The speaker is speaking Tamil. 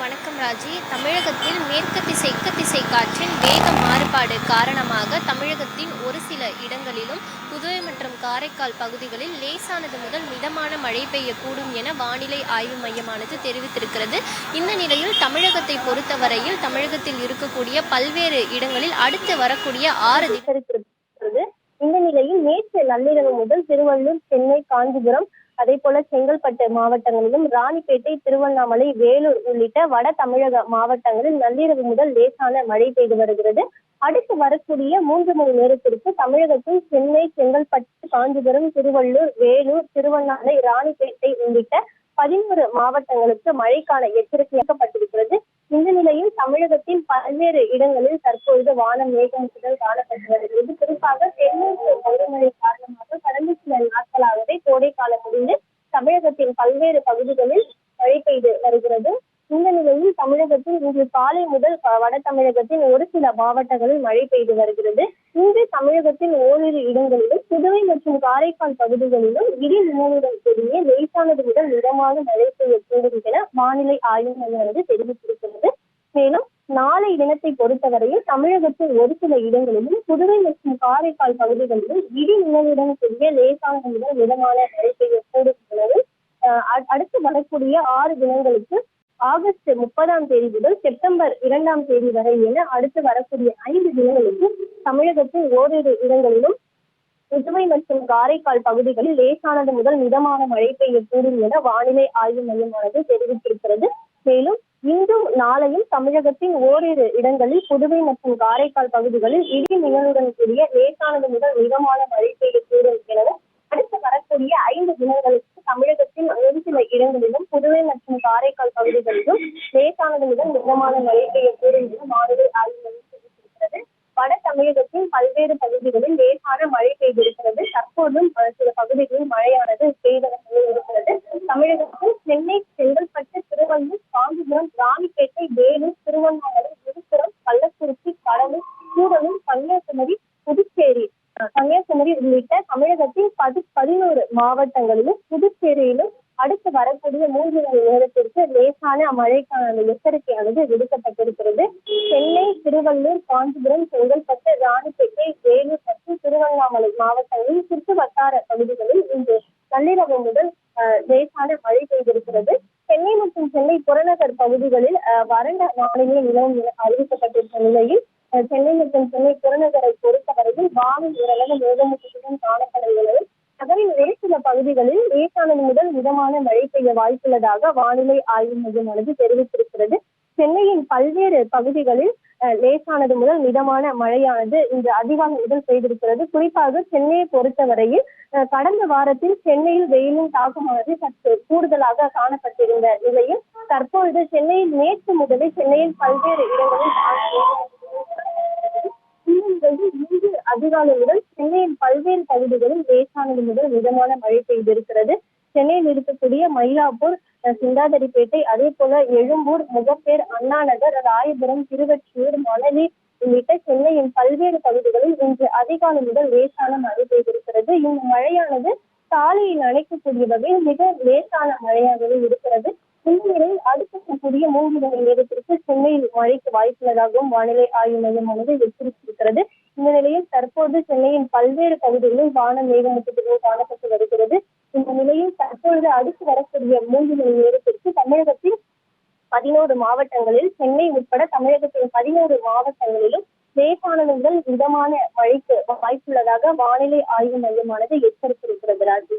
வணக்கம் ராஜி. தமிழகத்தில் மேற்கு திசை காற்றின் வேக மாறுபாடு காரணமாக தமிழகத்தின் ஒரு சில இடங்களிலும் புதுவை மற்றும் காரைக்கால் பகுதிகளில் லேசானது முதல் மிதமான மழை பெய்யக்கூடும் என வானிலை ஆய்வு மையமானது தெரிவித்திருக்கிறது. இந்த நிலையில் தமிழகத்தை பொறுத்தவரையில் தமிழகத்தில் இருக்கக்கூடிய பல்வேறு இடங்களில் அடுத்து வரக்கூடிய 6 இந்த நிலையில் நேற்று நள்ளிரவு முதல் திருவள்ளூர், சென்னை, காஞ்சிபுரம், அதே போல செங்கல்பட்டு மாவட்டங்களிலும் ராணிப்பேட்டை, திருவண்ணாமலை, வேலூர் உள்ளிட்ட வட தமிழக மாவட்டங்களில் நள்ளிரவு முதல் லேசான மழை பெய்து வருகிறது. அடுத்து வரக்கூடிய 3 மணி நேரத்திற்கு தமிழகத்தில் சென்னை, செங்கல்பட்டு, காஞ்சிபுரம், திருவள்ளூர், வேலூர், திருவண்ணாமலை, ராணிப்பேட்டை உள்ளிட்ட 11 மாவட்டங்களுக்கு மழைக்கான எச்சரிக்கையாக்கப்பட்டிருக்கிறது. இந்த நிலையில் தமிழகத்தின் பல்வேறு இடங்களில் தற்பொழுது வானம் மேகமூட்டத்துடன் காணப்பட்டு வருகிறது. குறிப்பாக தென்மேற்கு பருவமழை காரணமாக கடந்த சில நாட்களாகவே கோடை காலம் முடிந்து தமிழகத்தின் பல்வேறு பகுதிகளில் மழை பெய்து வருகிறது. இந்த நிலையில் தமிழகத்தில் இன்று காலை முதல் வட தமிழகத்தின் ஒரு சில மாவட்டங்களில் மழை பெய்து வருகிறது. இன்று தமிழகத்தின் ஓரிரு இடங்களிலும் புதுவை மற்றும் காரைக்கால் பகுதிகளிலும் இடி மின்னலுடன் கூடிய லேசானது முதல் மிதமான மழை பெய்யக்கூடும் என வானிலை ஆய்வு மையம் தெரிவித்திருக்கிறது. மேலும் நாளை தினத்தை பொறுத்தவரையில் தமிழகத்தில் ஒரு சில இடங்களிலும் புதுவை மற்றும் காரைக்கால் பகுதிகளிலும் இடி மின்னலுடன் கூடிய லேசானது முதல் மிதமான மழை பெய்யக்கூடும் எனவும் அடுத்து வரக்கூடிய 6 தினங்களுக்கு ஆகஸ்ட் 30ஆம் தேதி முதல் செப்டம்பர் 2ஆம் தேதி வரை என அடுத்து வரக்கூடிய 5 தினங்களுக்கு தமிழகத்தில் ஓரிரு இடங்களிலும் புதுவை மற்றும் காரைக்கால் பகுதிகளில் லேசானது முதல் மிதமான மழை பெய்யக்கூடும் என வானிலை ஆய்வு மையமானது தெரிவித்திருக்கிறது. மேலும் இன்றும் நாளையும் தமிழகத்தின் ஓரிரு இடங்களில் புதுவை மற்றும் காரைக்கால் பகுதிகளில் இடி மின்னலுடன் கூடிய லேசானது முதல் மிதமான மழை பெய்யக்கூடும் எனவும் அடுத்து வரக்கூடிய 5 தினங்களுக்கு தமிழகத்தின் ஒரு சில இடங்களிலும் புதுவை மற்றும் காரைக்கால் பகுதிகளிலும் லேசானது முதல் மிதமான மழை பெய்யக்கூடும் என வானிலை ஆய்வு மையம் தெரிவித்திருக்கிறது. வட தமிழகத்தின் பல்வேறு பகுதிகளில் லேசான மழை பெய்திருக்கிறது. தற்போதும் சில பகுதிகளில் மழையானது பெய்து இருக்கிறது. தமிழகத்தில் சென்னை, செங்கல்பட்டு, திருவள்ளூர், காஞ்சிபுரம், ராணிப்பேட்டை, வேலூர், திருவண்ணாமலை, விழுப்புரம், கள்ளக்குறிச்சி, கடலூர், கூடலூர், கன்னியாகுமரி உள்ளிட்ட தமிழகத்தின் 11 மாவட்டங்களிலும் புதுச்சேரியிலும் அடுத்து வரக்கூடிய 3 மணி நேரத்திற்கு லேசான மழைக்கான எச்சரிக்கையானது விடுக்கப்பட்டிருக்கிறது. சென்னை, திருவள்ளூர், காஞ்சிபுரம், செங்கல்பட்டு, ராணிப்பேட்டை, வேலூர் மற்றும் திருவண்ணாமலை மாவட்டங்களில் சுற்று வட்டார பகுதிகளில் இன்று நள்ளிரவு முதல் லேசான மழை பெய்திருக்கிறது. சென்னை மற்றும் சென்னை புறநகர் பகுதிகளில் வறண்ட வானிலை நிலவும் என அறிவிக்கப்பட்டிருந்த நிலையில் சென்னை மற்றும் சென்னை புறநகரை பொறுத்தவரையில் வானம் ஓரளவு மேகமூட்டத்துடன் காணப்பட நிலையில் நகரின் ஒரு சில பகுதிகளில் லேசானது முதல் மிதமான மழை பெய்ய வாய்ப்புள்ளதாக வானிலை ஆய்வு மையமானது தெரிவித்திருக்கிறது. சென்னையின் பல்வேறு பகுதிகளில் லேசானது முதல் மிதமான மழையானது இன்று அதிகாலை முதல் பெய்திருக்கிறது. குறிப்பாக சென்னையை பொறுத்தவரையில் கடந்த வாரத்தில் சென்னையில் வெயிலின் தாக்கமானது சற்று கூடுதலாக காணப்பட்டிருந்த நிலையில் தற்பொழுது சென்னையில் நேற்று முதலே சென்னையில் பல்வேறு இடங்களில் இன்று அதிகாலை முதல் சென்னையின் பல்வேறு பகுதிகளில் லேசானது முதல் மிதமான மழை பெய்திருக்கிறது. சென்னையில் இருக்கக்கூடிய மயிலாப்பூர், சிந்தாதிரிப்பேட்டை, அதே போல எழும்பூர், முகப்பேர், அண்ணாநகர், ராயபுரம், திருவொற்றியூர், மணலி உள்ளிட்ட சென்னையின் பல்வேறு பகுதிகளில் இன்று அதிகாலை முதல் லேசான மழை பெய்திருக்கிறது. இந்த மழையானது சாலையை நனைக்கக்கூடிய வகையில் மிக லேசான மழையாகவே இருக்கிறது. இந்த நிலையில் அடுத்த கூடிய 3 மணி நேரத்திற்கு சென்னையில் மழைக்கு வாய்ப்புள்ளதாகவும் வானிலை ஆய்வு மையமானது எச்சரித்திருக்கிறது. இந்த நிலையில் தற்போது சென்னையின் பல்வேறு பகுதிகளில் வானம் மேகமூட்டத்துடன் காணப்பட்டு வருகிறது. இந்த நிலையில் தற்பொழுது அடுத்து வரக்கூடிய 3 மணி நேரத்திற்கு தமிழகத்தில் 11 மாவட்டங்களில் சென்னை உட்பட தமிழகத்தின் 11 மாவட்டங்களிலும் லேசானது முதல் மிதமான மழைக்கு வாய்ப்புள்ளதாக வானிலை ஆய்வு மையமானது எச்சரித்திருக்கிறது. ராஜி.